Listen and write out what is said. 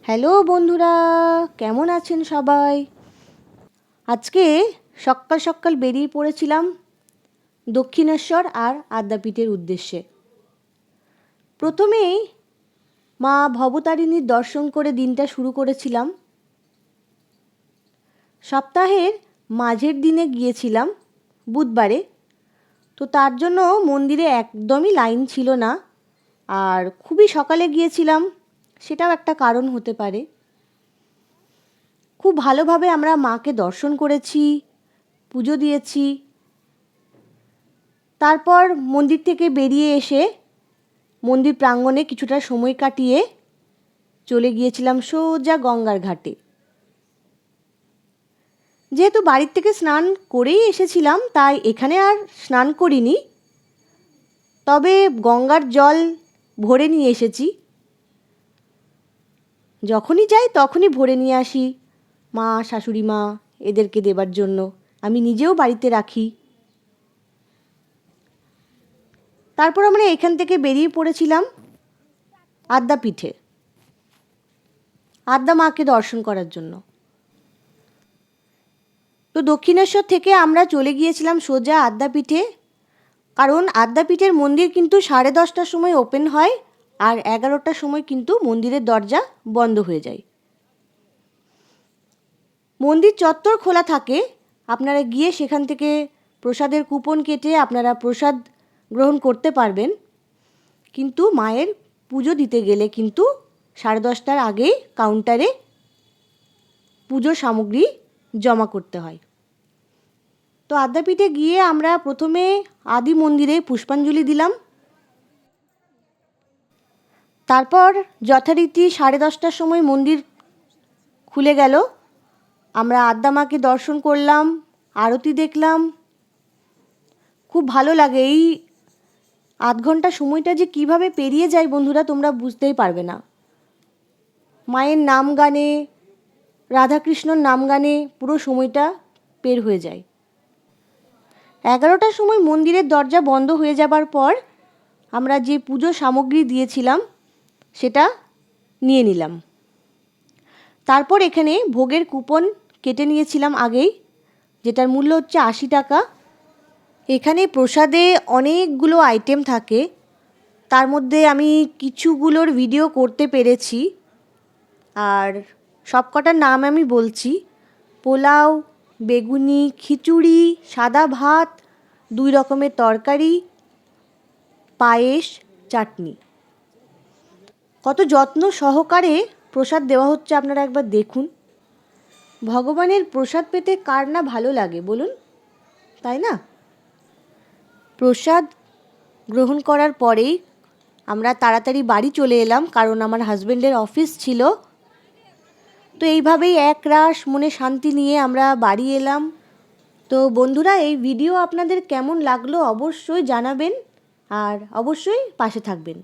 Hello বন্ধুরা, কেমন আছেন সবাই? আজকে সকাল সকাল বেরিয়ে পড়েছিলাম দক্ষিণেশ্বর আর আদ্যাপীঠের উদ্দেশ্যে। প্রথমেই মা ভবতারিণীর দর্শন করে দিনটা শুরু করেছিলাম। সপ্তাহের মাঝের দিনে গিয়েছিলাম, বুধবারে। তো তার জন্য মন্দিরে একদমই লাইন ছিল না, আর খুবই সকালে গিয়েছিলাম, সেটাও একটা কারণ হতে পারে। খুব ভালোভাবে আমরা মাকে দর্শন করেছি, পুজো দিয়েছি। তারপর মন্দির থেকে বেরিয়ে এসে মন্দির প্রাঙ্গণে কিছুটা সময় কাটিয়ে চলে গিয়েছিলাম সোজা গঙ্গার ঘাটে। যেহেতু বাড়ির থেকে স্নান করেই এসেছিলাম, তাই এখানে আর স্নান করিনি, তবে গঙ্গার জল ভরে নিয়ে এসেছি। যখনই যাই তখনই ভরে নিয়ে আসি মা, শাশুড়ি মা এদেরকে দেবার জন্য। আমি নিজেও বাড়িতে রাখি। তারপর আমরা এখান থেকে বেরিয়ে পড়েছিলাম আদ্যাপীঠে, আদ্যা মাকে দর্শন করার জন্য। তো দক্ষিণেশ্বর থেকে আমরা চলে গিয়েছিলাম সোজা আদ্যাপীঠে, কারণ আদ্যাপীঠের মন্দির কিন্তু 10:30টার সময় ওপেন হয়, আর 11টার সময় কিন্তু মন্দিরের দরজা বন্ধ হয়ে যায়। মন্দির চত্বর খোলা থাকে, আপনারা গিয়ে সেখান থেকে প্রসাদের কুপন কেটে আপনারা প্রসাদ গ্রহণ করতে পারবেন। কিন্তু মায়ের পুজো দিতে গেলে কিন্তু 10:30টার আগেই কাউন্টারে পুজোর সামগ্রী জমা করতে হয়। তো আদ্যাপীঠে গিয়ে আমরা প্রথমে আদি মন্দিরে পুষ্পাঞ্জলি দিলাম। তারপর যথারীতি 10:30টার সময় মন্দির খুলে গেল। আমরা আদ্যা মাকে দর্শন করলাম, আরতি দেখলাম। খুব ভালো লাগে। এই আধ ঘন্টা সময়টা যে কিভাবে পেরিয়ে যায় বন্ধুরা, তোমরা বুঝতেই পারবে না। মায়ের নাম গানে, রাধাকৃষ্ণর নাম গানে পুরো সময়টা পের হয়ে যায়। 11টার সময় মন্দিরের দরজা বন্ধ হয়ে যাবার পর আমরা যে পুজো সামগ্রী দিয়েছিলাম সেটা নিয়ে নিলাম। তারপর এখানে ভোগের কুপন কেটে নিয়েছিলাম আগেই, যেটার মূল্য হচ্ছে 80 টাকা। এখানে প্রসাদে অনেকগুলো আইটেম থাকে, তার মধ্যে আমি কিছুগুলোর ভিডিও করতে পেরেছি, আর সব কটার নাম আমি বলছি। পোলাও, বেগুনি, খিচুড়ি, সাদা ভাত, 2 রকমের তরকারি, পায়েস, চাটনি। কত যত্ন সহকারে প্রসাদ দেওয়া হচ্ছে আপনারা একবার দেখুন। ভগবানের প্রসাদ পেতে কার না ভালো লাগে বলুন, তাই না? প্রসাদ গ্রহণ করার পরেই আমরা তাড়াতাড়ি বাড়ি চলে এলাম, কারণ আমার হাজবেন্ডের অফিস ছিল। তো এইভাবেই একরাশ মনে শান্তি নিয়ে আমরা বাড়ি এলাম। তো বন্ধুরা, এই ভিডিও আপনাদের কেমন লাগলো অবশ্যই জানাবেন, আর অবশ্যই পাশে থাকবেন।